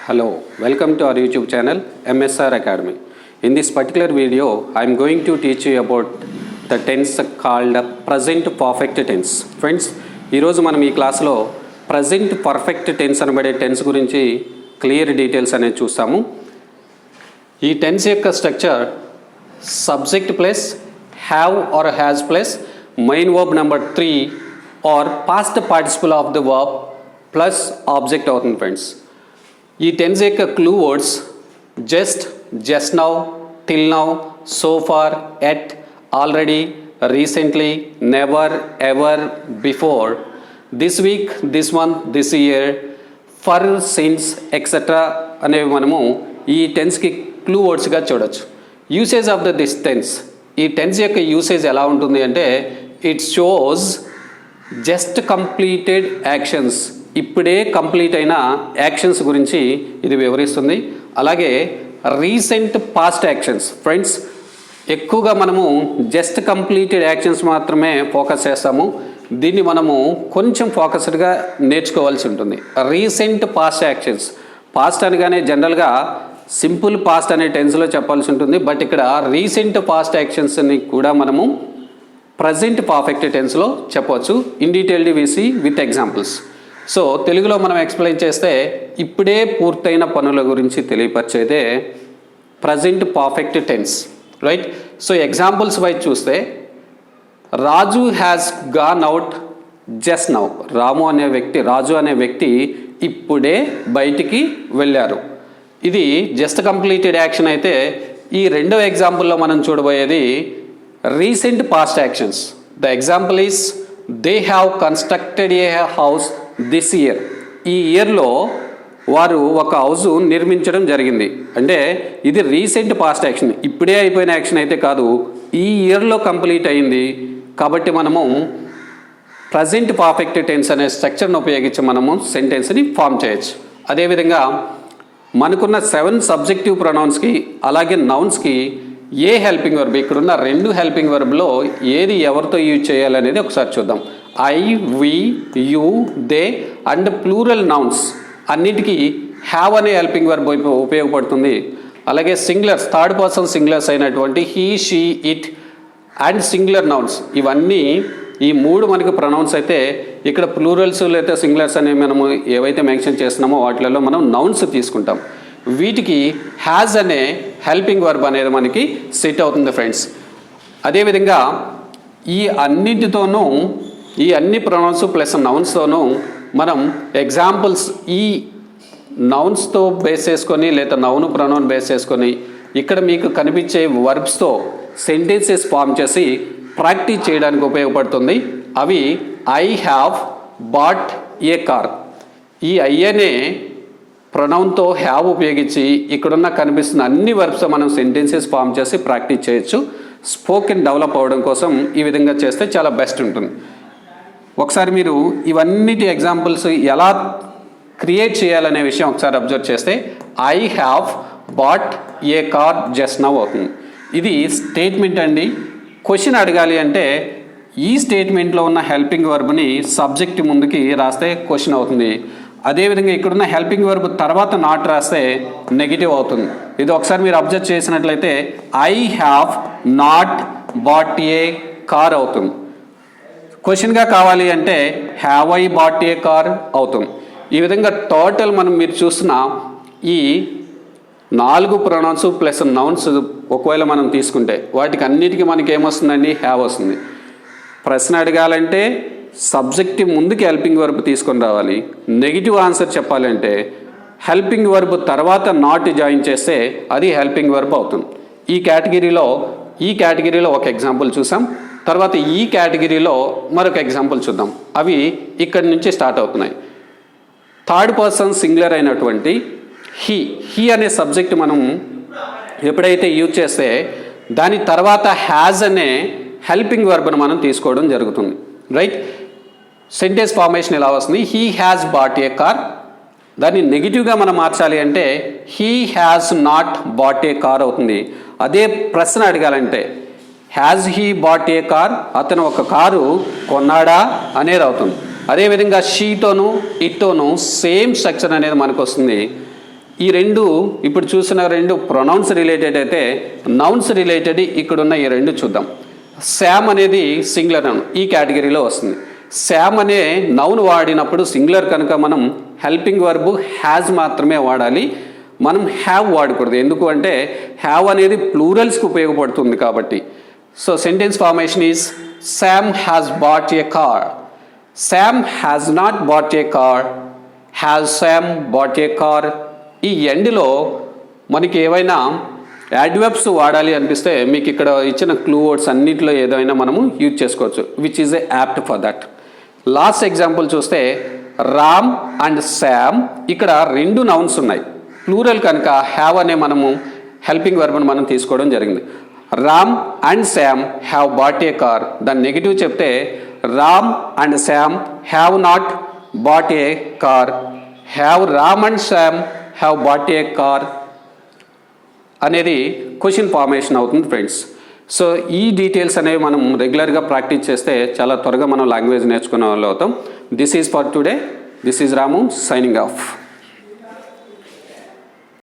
Hello, welcome to our YouTube channel MSR Academy. In this particular video, I am going to teach you about the tense called present perfect tense. Friends, ee roju manam ee class lo present perfect tense anabade tense gurinchi clear details ane chustamu. Ee tense yokka structure subject plus have or has plus main verb number 3 or past participle of the verb plus object అవుతుంది friends. ఈ tense యొక్క clue words just now, till now, so far, yet, already, recently, never, ever, before, this week, this month, this year, for, since, etcetera అనేవి మనము ఈ టెన్స్కి క్లూ వర్డ్స్గా చూడొచ్చు. యూసేజ్ ఆఫ్ దిస్ టెన్స్, ఈ టెన్స్ యొక్క యూసేజ్ ఎలా ఉంటుంది అంటే it shows just completed actions, ఇప్పుడే కంప్లీట్ అయిన యాక్షన్స్ గురించి ఇది వివరిస్తుంది. అలాగే రీసెంట్ పాస్ట్ యాక్షన్స్. ఫ్రెండ్స్, ఎక్కువగా మనము జస్ట్ కంప్లీటెడ్ యాక్షన్స్ మాత్రమే ఫోకస్ చేస్తాము. దీన్ని మనము కొంచెం ఫోకస్డ్గా నేర్చుకోవాల్సి ఉంటుంది. రీసెంట్ పాస్ట్ యాక్షన్స్, పాస్ట్ అనగానే జనరల్గా సింపుల్ పాస్ట్ అనే టెన్స్లో చెప్పాల్సి ఉంటుంది. బట్ ఇక్కడ రీసెంట్ పాస్ట్ యాక్షన్స్ని కూడా మనము ప్రజెంట్ పర్ఫెక్ట్ టెన్స్లో చెప్పవచ్చు. In detailed we see with examples. So తెలుగులో మనం ఎక్స్ప్లెయిన్ చేస్తే ఇప్పుడే పూర్తయిన పనుల గురించి తెలియపరిచేదే present perfect tense, right? So examples wise చూస్తే Raju has gone out just now. Raju అనే వ్యక్తి ఇప్పుడే బయటికి వెళ్ళారు. ఇది జస్ట్ కంప్లీటెడ్ యాక్షన్ అయితే, ఈ రెండవ ఎగ్జాంపుల్లో మనం చూడబోయేది recent past actions. The example is they have constructed A house this year. ఈ ఇయర్లో వారు ఒక హౌస్ నిర్మించడం జరిగింది. అంటే ఇది రీసెంట్ పాస్ట్ యాక్షన్, ఇప్పుడే అయిపోయిన యాక్షన్ అయితే కాదు, ఈ ఇయర్లో కంప్లీట్ అయింది. కాబట్టి మనము ప్రజెంట్ పర్ఫెక్ట్ టెన్స్ అనే స్ట్రక్చర్ను ఉపయోగించి మనము సెంటెన్స్ని ఫామ్ చేయొచ్చు. అదేవిధంగా మనకున్న 7 సబ్జెక్టివ్ ప్రొనౌన్స్కి అలాగే నౌన్స్కి ఏ హెల్పింగ్ వర్బ్, ఇక్కడున్న 2 హెల్పింగ్ వర్బ్లో ఏది ఎవరితో యూజ్ చేయాలనేది ఒకసారి చూద్దాం. I, we, you, they and plural nouns అన్నిటికీ హ్యావ్ అనే హెల్పింగ్ వర్బ్ ఉపయోగపడుతుంది. అలాగే సింగులర్స్, థర్డ్ పర్సన్ సింగులర్స్ అయినటువంటి he, she, it and singular nouns, ఇవన్నీ ఈ 3 మనకు ప్రొనౌన్స్ అయితే, ఇక్కడ ప్లూరల్స్ లేదా సింగులర్స్ అనేవి మనము ఏవైతే మెన్షన్ చేస్తున్నామో వాటిలలో మనం నౌన్స్ తీసుకుంటాం. వీటికి హ్యాజ్ అనే హెల్పింగ్ వర్బ్ అనేది మనకి సెట్ అవుతుంది ఫ్రెండ్స్. అదేవిధంగా ఈ అన్నిటితోనూ, ఈ అన్ని ప్రొనౌన్స్ ప్లస్ నౌన్స్తోనూ మనం ఎగ్జాంపుల్స్ ఈ నౌన్స్తో బేస్ చేసుకొని లేదా నౌన్ ప్రొనౌన్ బేస్ చేసుకొని ఇక్కడ మీకు కనిపించే వర్బ్స్తో సెంటెన్సెస్ ఫామ్ చేసి ప్రాక్టీస్ చేయడానికి ఉపయోగపడుతుంది. అవి I have bought a car. ఈ ఐ అనే ప్రొనౌన్తో హ్యావ్ ఉపయోగించి ఇక్కడున్న కనిపిస్తున్న అన్ని వర్బ్స్ మనం సెంటెన్సెస్ ఫామ్ చేసి ప్రాక్టీస్ చేయొచ్చు. స్పోకెన్ డెవలప్ అవ్వడం కోసం ఈ విధంగా చేస్తే చాలా బెస్ట్ ఉంటుంది. ఒకసారి మీరు ఇవన్నిటి ఎగ్జాంపుల్స్ ఎలా క్రియేట్ చేయాలనే విషయం ఒకసారి అబ్జర్వ్ చేస్తే I have bought a car just now అవుతుంది. ఇది స్టేట్మెంట్ అండి. క్వశ్చన్ అడగాలి అంటే ఈ స్టేట్మెంట్లో ఉన్న హెల్పింగ్ వర్బ్ని సబ్జెక్ట్ ముందుకి రాస్తే క్వశ్చన్ అవుతుంది. అదేవిధంగా ఇక్కడున్న హెల్పింగ్ వర్బ్ తర్వాత నాట్ రాస్తే నెగిటివ్ అవుతుంది. ఇది ఒకసారి మీరు అబ్జర్వ్ చేసినట్లయితే I have not bought a car అవుతుంది. క్వశ్చన్గా కావాలి అంటే have I bought a car అవుతుంది. ఈ విధంగా టోటల్ మీరు చూస్తున్న ఈ 4 ప్రొనౌన్స్ ప్లస్ నౌన్స్ ఒకవేళ మనం తీసుకుంటే వాటికి అన్నిటికీ మనకి ఏమొస్తుందండి? హ్యావ్ వస్తుంది. ప్రశ్న అడగాలంటే సబ్జెక్ట్ ముందుకి హెల్పింగ్ వర్బ్ తీసుకొని రావాలి. నెగిటివ్ ఆన్సర్ చెప్పాలంటే హెల్పింగ్ వర్బ్ తర్వాత నాట్ జాయిన్ చేస్తే అది హెల్పింగ్ వర్బ్ అవుతుంది. ఈ కేటగిరీలో ఒక ఎగ్జాంపుల్ చూసాం. తర్వాత ఈ కేటగిరీలో మరొక ఎగ్జాంపుల్ చూద్దాం. అవి ఇక్కడి నుంచి స్టార్ట్ అవుతున్నాయి. థర్డ్ పర్సన్ సింగులర్ అయినటువంటి హీ అనే సబ్జెక్ట్ మనం ఎప్పుడైతే యూజ్ చేస్తే దాని తర్వాత హ్యాజ్ అనే హెల్పింగ్ వర్బ్ను మనం తీసుకోవడం జరుగుతుంది, రైట్? సెంటెన్స్ ఫార్మేషన్ ఎలా వస్తుంది? He has bought a car. దాన్ని నెగిటివ్గా మనం మార్చాలి అంటే he has not bought a car అవుతుంది. అదే ప్రశ్న అడగాలంటే has he bought a car, అతను ఒక కారు కొన్నాడా అనేది అవుతుంది. అదేవిధంగా షీతోనూ ఇట్తోనూ సేమ్ స్ట్రక్చర్ అనేది మనకు వస్తుంది. ఈ రెండు ఇప్పుడు చూసిన రెండు ప్రొనౌన్స్ రిలేటెడ్ అయితే, నౌన్స్ రిలేటెడ్ ఇక్కడున్న ఈ రెండు చూద్దాం. శామ్ అనేది సింగులర్ నౌన్, ఈ కేటగిరీలో వస్తుంది. శామ్ అనే నౌన్ వాడినప్పుడు సింగులర్ కనుక మనం హెల్పింగ్ వర్బ్ హ్యాజ్ మాత్రమే వాడాలి, మనం హ్యావ్ వాడకూడదు. ఎందుకు అంటే హ్యావ్ అనేది ప్లూరల్స్కి ఉపయోగపడుతుంది కాబట్టి. So sentence formation is Sam has bought a car, Sam has not bought a car, has Sam bought a car. ఈ ఎండ్లో మనకి ఏవైనా యాడ్వర్బ్స్ వాడాలి అనిపిస్తే మీకు ఇక్కడ ఇచ్చిన క్లూ వర్డ్స్ అన్నింటిలో ఏదైనా మనము యూజ్ చేసుకోవచ్చు, which is a apt for that. Last example చూస్తే రామ్ అండ్ శామ్, ఇక్కడ రెండు నౌన్స్ ఉన్నాయి, ప్లూరల్ కనుక హ్యావ్ అనే మనము హెల్పింగ్ వర్బ్ని మనం తీసుకోవడం జరిగింది. Ram and Sam have bought a car. దాని నెగిటివ్ చెప్తే Ram and Sam have not bought a car, have Ram and Sam have bought a car అనేది క్వశ్చన్ ఫార్మేషన్ అవుతుంది ఫ్రెండ్స్. సో ఈ డీటెయిల్స్ అనేవి మనం రెగ్యులర్గా ప్రాక్టీస్ చేస్తే చాలా త్వరగా మనం లాంగ్వేజ్ నేర్చుకునే వాళ్ళు అవుతాం. This is for today. This is Ramu signing off.